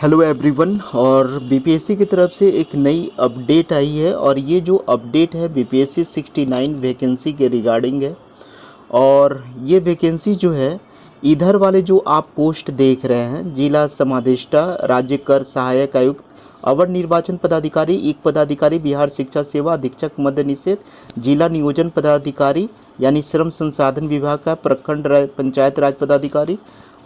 Hello everyone. और BPSC की तरफ से एक नई अपडेट आई है और ये जो अपडेट है बीपीएससी 69 वैकेंसी के रिगार्डिंग है। और ये वैकेंसी जो है इधर वाले जो आप पोस्ट देख रहे हैं, जिला समादेष्टा, राज्य कर सहायक आयुक्त, अवर निर्वाचन पदाधिकारी, एक पदाधिकारी, बिहार शिक्षा सेवा अधीक्षक मद्य निषेध, जिला नियोजन पदाधिकारी यानी श्रम संसाधन विभाग का, प्रखंड पंचायत राज पदाधिकारी,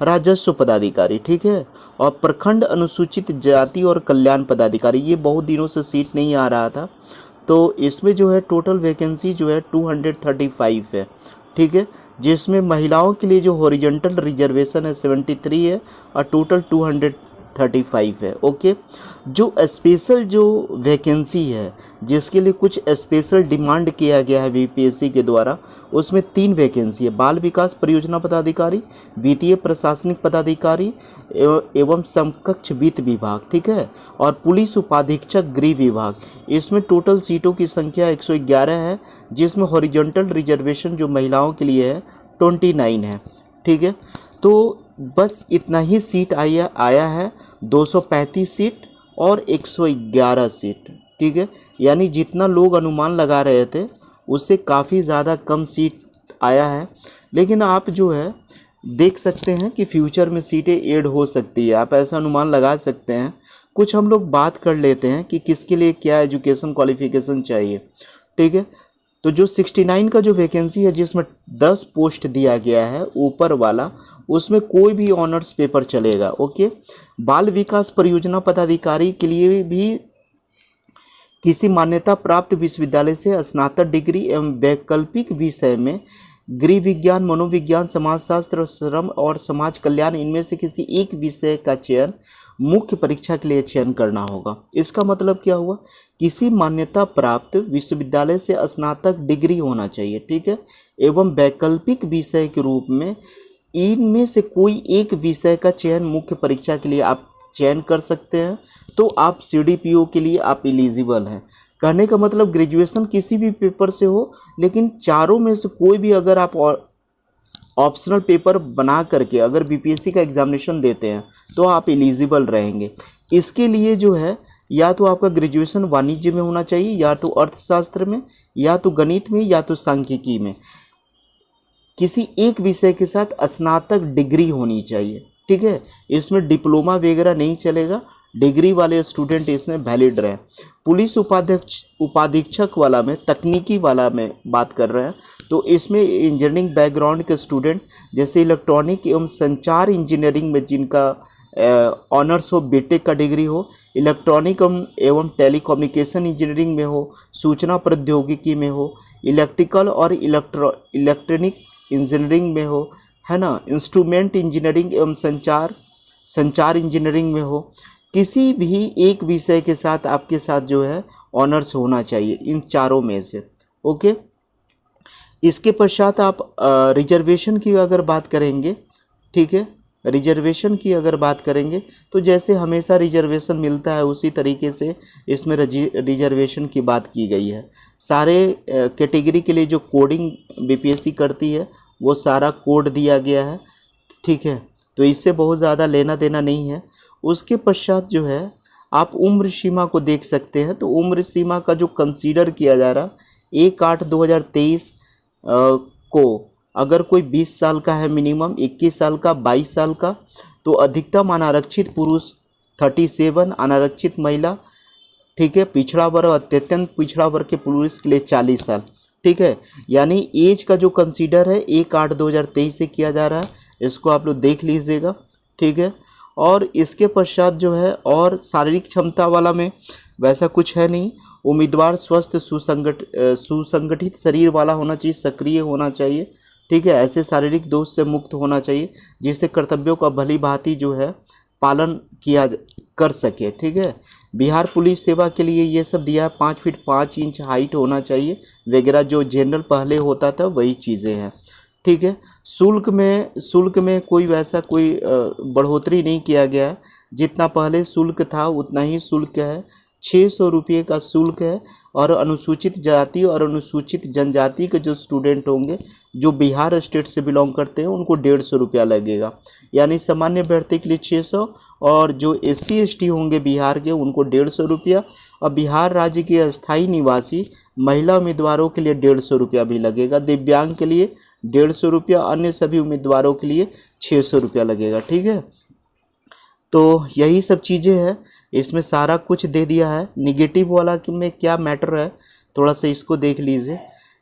राजस्व पदाधिकारी, ठीक है, और प्रखंड अनुसूचित जाति और कल्याण पदाधिकारी। ये बहुत दिनों से सीट नहीं आ रहा था, तो इसमें जो है टोटल वैकेंसी जो है 235 है, ठीक है, जिसमें महिलाओं के लिए जो हॉरिजॉन्टल रिजर्वेशन है 73 है और टोटल 235 है। ओके, जो स्पेशल जो वैकेंसी है जिसके लिए कुछ स्पेशल डिमांड किया गया है बीपीएससी के द्वारा, उसमें 3 वैकेंसी है। बाल विकास परियोजना पदाधिकारी, वित्तीय प्रशासनिक पदाधिकारी एवं समकक्ष वित्त विभाग, ठीक है, और पुलिस उपाधीक्षक गृह विभाग। इसमें टोटल सीटों की संख्या 111 है, जिसमें हॉरिजॉन्टल रिजर्वेशन जो महिलाओं के लिए है 29 है, ठीक है। तो बस इतना ही सीट आया है, 235 सीट और 111 सीट, ठीक है, यानी जितना लोग अनुमान लगा रहे थे उससे काफ़ी ज़्यादा कम सीट आया है। लेकिन आप जो है देख सकते हैं कि फ्यूचर में सीटें ऐड हो सकती है, आप ऐसा अनुमान लगा सकते हैं। कुछ हम लोग बात कर लेते हैं कि किसके लिए क्या एजुकेशन क्वालिफिकेशन चाहिए, ठीक है। तो जो 69 का जो वैकेंसी है जिसमें 10 पोस्ट दिया गया है ऊपर वाला, उसमें कोई भी ऑनर्स पेपर चलेगा। ओके, बाल विकास परियोजना पदाधिकारी के लिए भी किसी मान्यता प्राप्त विश्वविद्यालय से स्नातक डिग्री एवं वैकल्पिक विषय में गृह विज्ञान, मनोविज्ञान, समाजशास्त्र, श्रम और समाज कल्याण, इनमें से किसी एक विषय का चयन मुख्य परीक्षा के लिए चयन करना होगा। इसका मतलब क्या हुआ, किसी मान्यता प्राप्त विश्वविद्यालय से स्नातक डिग्री होना चाहिए, ठीक है, एवं वैकल्पिक विषय के रूप में इनमें से कोई एक विषय का चयन मुख्य परीक्षा के लिए आप चयन कर सकते हैं, तो आप सीडीपीओ के लिए आप एलिजिबल हैं। कहने का मतलब ग्रेजुएशन किसी भी पेपर से हो, लेकिन चारों में से कोई भी अगर आप ऑप्शनल पेपर बना करके अगर बीपीएससी का एग्जामिनेशन देते हैं तो आप एलिजिबल रहेंगे। इसके लिए जो है या तो आपका ग्रेजुएशन वाणिज्य में होना चाहिए, या तो अर्थशास्त्र में, या तो गणित में, या तो सांख्यिकी में, किसी एक विषय के साथ स्नातक डिग्री होनी चाहिए, ठीक है। इसमें डिप्लोमा वगैरह नहीं चलेगा, डिग्री वाले स्टूडेंट इसमें वैलिड रहे। पुलिस उपाधीक्षक वाला में, तकनीकी वाला में बात कर रहे हैं, तो इसमें इंजीनियरिंग बैकग्राउंड के स्टूडेंट, जैसे इलेक्ट्रॉनिक एवं संचार इंजीनियरिंग में जिनका ऑनर्स हो, बीटेक का डिग्री हो, इलेक्ट्रॉनिक एवं टेलीकम्युनिकेशन इंजीनियरिंग में हो, सूचना प्रौद्योगिकी में हो, इलेक्ट्रिकल और इलेक्ट्रॉनिक इंजीनियरिंग में हो, है ना, इंस्ट्रूमेंट इंजीनियरिंग एवं संचार इंजीनियरिंग में हो, किसी भी एक विषय के साथ आपके साथ जो है ऑनर्स होना चाहिए इन चारों में से। ओके, इसके पश्चात आप रिजर्वेशन की अगर बात करेंगे, ठीक है, रिजर्वेशन की अगर बात करेंगे तो जैसे हमेशा रिजर्वेशन मिलता है उसी तरीके से इसमें रिजर्वेशन की बात की गई है। सारे कैटेगरी के लिए जो कोडिंग बीपीएससी करती है वो सारा कोड दिया गया है, ठीक है, तो इससे बहुत ज़्यादा लेना देना नहीं है। उसके पश्चात जो है आप उम्र सीमा को देख सकते हैं, तो उम्र सीमा का जो कंसीडर किया जा रहा 1/8/2023 को अगर कोई 20 साल का है मिनिमम, 21 साल का, 22 साल का, तो अधिकतम अनारक्षित पुरुष 37, अनारक्षित महिला, ठीक है, पिछड़ा वर्ग और अत्यंत पिछड़ा वर्ग के पुरुष के लिए 40 साल, ठीक है। यानी एज का जो कंसीडर है 1/8/2023 से किया जा रहा है, इसको आप लोग देख लीजिएगा, ठीक है। और इसके पश्चात जो है और शारीरिक क्षमता वाला में वैसा कुछ है नहीं। उम्मीदवार स्वस्थ सुसंगठित शरीर वाला होना चाहिए, सक्रिय होना चाहिए, ठीक है, ऐसे शारीरिक दोष से मुक्त होना चाहिए जिससे कर्तव्यों का भली भांति जो है पालन किया कर सके, ठीक है। बिहार पुलिस सेवा के लिए ये सब दिया है, 5 फीट 5 इंच हाइट होना चाहिए वगैरह, जो जनरल पहले होता था वही चीज़ें हैं, ठीक है। शुल्क में कोई वैसा कोई बढ़ोतरी नहीं किया गया है, जितना पहले शुल्क था उतना ही शुल्क है। ₹600 का शुल्क है। और अनुसूचित जाति और अनुसूचित जनजाति के जो स्टूडेंट होंगे जो बिहार स्टेट से बिलोंग करते हैं उनको ₹150 लगेगा। यानी सामान्य अभ्यर्थी के लिए 600 और जो SC ST होंगे बिहार के उनको ₹150 और बिहार राज्य के अस्थायी निवासी महिला उम्मीदवारों के लिए ₹150 भी लगेगा। दिव्यांग के लिए ₹150, अन्य सभी उम्मीदवारों के लिए ₹600 लगेगा। ठीक है, तो यही सब चीज़ें हैं, इसमें सारा कुछ दे दिया है। निगेटिव वाला में क्या मैटर है थोड़ा सा इसको देख लीजिए।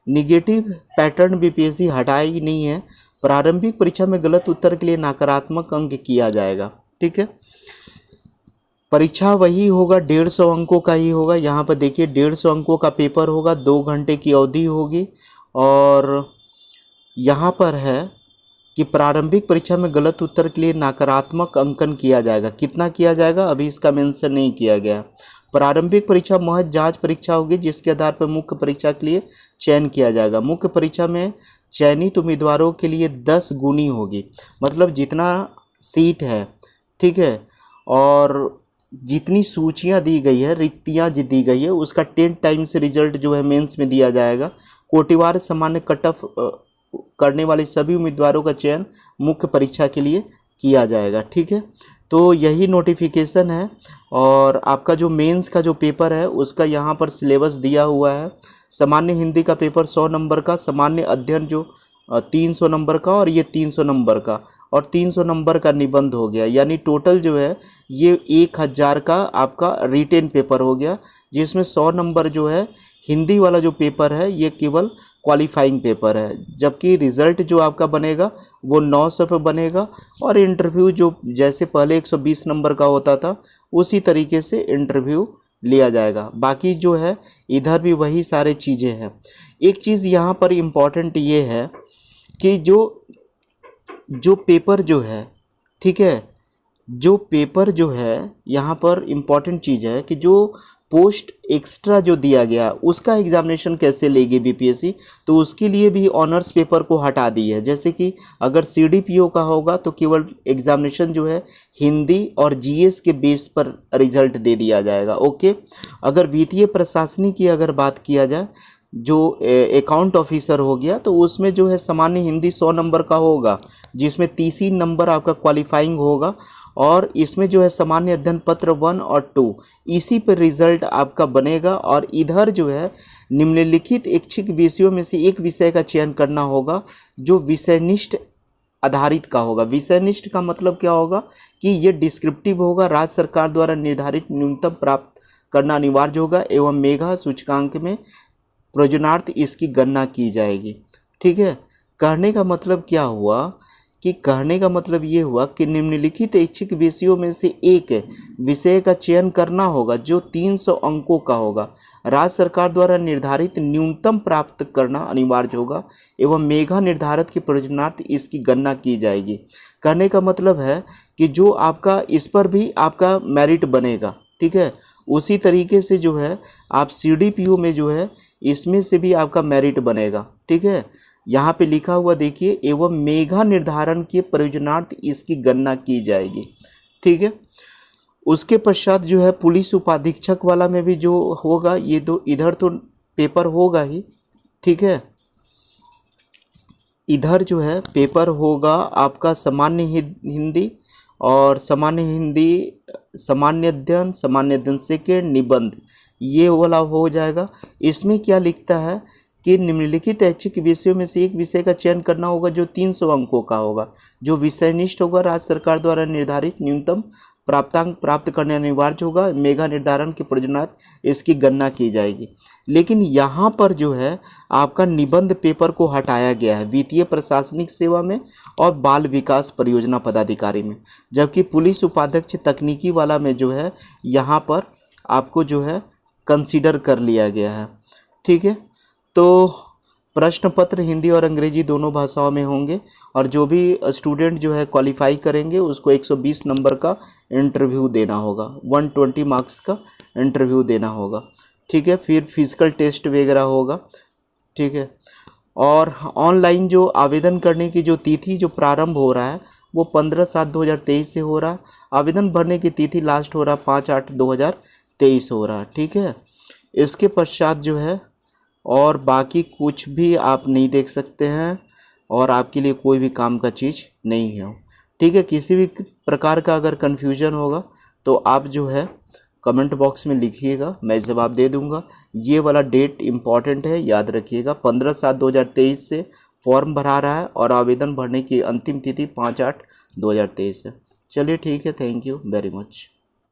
निगेटिव पैटर्न BPSC हटाया ही नहीं है। प्रारंभिक परीक्षा में गलत उत्तर के लिए नकारात्मक अंक किया जाएगा। ठीक है, परीक्षा वही होगा, 150 अंकों का ही होगा। यहाँ पर देखिए 150 अंकों का पेपर होगा, 2 घंटे की अवधि होगी। और यहाँ पर है कि प्रारंभिक परीक्षा में गलत उत्तर के लिए नकारात्मक अंकन किया जाएगा। कितना किया जाएगा अभी इसका मेंशन नहीं किया गया। प्रारंभिक परीक्षा महज जांच परीक्षा होगी जिसके आधार पर मुख्य परीक्षा के लिए चयन किया जाएगा। मुख्य परीक्षा में चयनित उम्मीदवारों के लिए 10 गुनी होगी, मतलब जितना सीट है, ठीक है, और जितनी सूचियां दी गई है, रिक्तियां दी गई है, उसका 10 टाइम्स रिजल्ट जो है मेंस में दिया जाएगा। कोटिवार सामान्य कट ऑफ करने वाले सभी उम्मीदवारों का चयन मुख्य परीक्षा के लिए किया जाएगा। ठीक है, तो यही नोटिफिकेशन है। और आपका जो मेंस का जो पेपर है उसका यहाँ पर सिलेबस दिया हुआ है। सामान्य हिंदी का पेपर 100 नंबर का, सामान्य अध्ययन जो 300 नंबर का, और ये 300 नंबर का, और 300 नंबर का निबंध हो गया। यानी टोटल जो है ये 1000 का आपका रिटेन पेपर हो गया, जिसमें 100 नंबर जो है हिंदी वाला जो पेपर है ये केवल क्वालिफाइंग पेपर है, जबकि रिज़ल्ट जो आपका बनेगा वो 900 पे बनेगा। और इंटरव्यू जो जैसे पहले 120 नंबर का होता था उसी तरीके से इंटरव्यू लिया जाएगा। बाकी जो है इधर भी वही सारे चीज़ें हैं। एक चीज़ यहाँ पर इम्पॉर्टेंट ये है कि जो पेपर जो है, ठीक है, जो पेपर जो है यहाँ पर इम्पॉर्टेंट चीज़ है कि जो पोस्ट एक्स्ट्रा जो दिया गया उसका एग्जामिनेशन कैसे लेगी BPSC, तो उसके लिए भी ऑनर्स पेपर को हटा दी है। जैसे कि अगर CDPO का होगा तो केवल एग्जामिनेशन जो है हिंदी और GS के बेस पर रिजल्ट दे दिया जाएगा। ओके, अगर वित्तीय प्रशासनिक की अगर बात किया जाए, जो अकाउंट ऑफिसर हो गया, तो उसमें जो है सामान्य हिंदी 100 नंबर का होगा, जिसमें 30 नंबर आपका क्वालिफाइंग होगा। और इसमें जो है सामान्य अध्ययन पत्र 1 और 2 इसी पर रिजल्ट आपका बनेगा। और इधर जो है निम्नलिखित ऐच्छिक विषयों में से एक विषय का चयन करना होगा जो विषयनिष्ठ आधारित का होगा। विषयनिष्ठ का मतलब क्या होगा कि ये डिस्क्रिप्टिव होगा, राज्य सरकार द्वारा निर्धारित न्यूनतम प्राप्त करना अनिवार्य होगा एवं मेगा सूचकांक में प्रयोजनार्थ इसकी गणना की जाएगी। ठीक है, कहने का मतलब क्या हुआ कि कहने का मतलब ये हुआ कि निम्नलिखित ऐच्छिक विषयों में से एक विषय का चयन करना होगा जो 300 अंकों का होगा, राज्य सरकार द्वारा निर्धारित न्यूनतम प्राप्त करना अनिवार्य होगा एवं मेघा निर्धारित के प्रयोजनार्थ इसकी गणना की जाएगी। कहने का मतलब है कि जो आपका इस पर भी आपका मेरिट बनेगा। ठीक है, उसी तरीके से जो है आप CDPO में जो है इसमें से भी आपका मेरिट बनेगा। ठीक है, यहाँ पे लिखा हुआ देखिए, एवं मेघा निर्धारण के प्रयोजनार्थ इसकी गणना की जाएगी। ठीक है, उसके पश्चात जो है पुलिस उपाधीक्षक वाला में भी जो होगा, ये दो इधर तो पेपर होगा ही। ठीक है, इधर जो है पेपर होगा आपका सामान्य हिंदी और सामान्य हिंदी, सामान्य अध्ययन सेकेंड, निबंध, ये वाला हो जाएगा। इसमें क्या लिखता है कि निम्नलिखित ऐच्छिक विषयों में से एक विषय का चयन करना होगा जो 300 अंकों का होगा, जो विषयनिष्ठ होगा, राज्य सरकार द्वारा निर्धारित न्यूनतम प्राप्तांक प्राप्त करने अनिवार्य होगा, मेगा निर्धारण के प्रयोजनार्थ इसकी गणना की जाएगी। लेकिन यहाँ पर जो है आपका निबंध पेपर को हटाया गया है वित्तीय प्रशासनिक सेवा में और बाल विकास परियोजना पदाधिकारी में, जबकि पुलिस उपाध्यक्ष तकनीकी वाला में जो है यहाँ पर आपको जो है कंसीडर कर लिया गया है। ठीक है, तो प्रश्न पत्र हिंदी और अंग्रेजी दोनों भाषाओं में होंगे और जो भी स्टूडेंट जो है क्वालिफाई करेंगे उसको 120 नंबर का इंटरव्यू देना होगा, 120 मार्क्स का इंटरव्यू देना होगा। ठीक है, फिर फिजिकल टेस्ट वगैरह होगा। ठीक है, और ऑनलाइन जो आवेदन करने की जो तिथि जो प्रारंभ हो रहा है वो 15/7/2023 से हो रहा है। आवेदन भरने की तिथि लास्ट हो रहा है 5/8/2023 23 हो रहा है, ठीक है। इसके पश्चात जो है और बाकी कुछ भी आप नहीं देख सकते हैं और आपके लिए कोई भी काम का चीज़ नहीं है, ठीक है। किसी भी प्रकार का अगर कन्फ्यूजन होगा तो आप जो है कमेंट बॉक्स में लिखिएगा, मैं जवाब दे दूंगा। ये वाला डेट इम्पॉर्टेंट है, याद रखिएगा। 15/7/2023 से फॉर्म भरा रहा है और आवेदन भरने की अंतिम तिथि 5/8/2023 है। चलिए ठीक है, थैंक यू वेरी मच।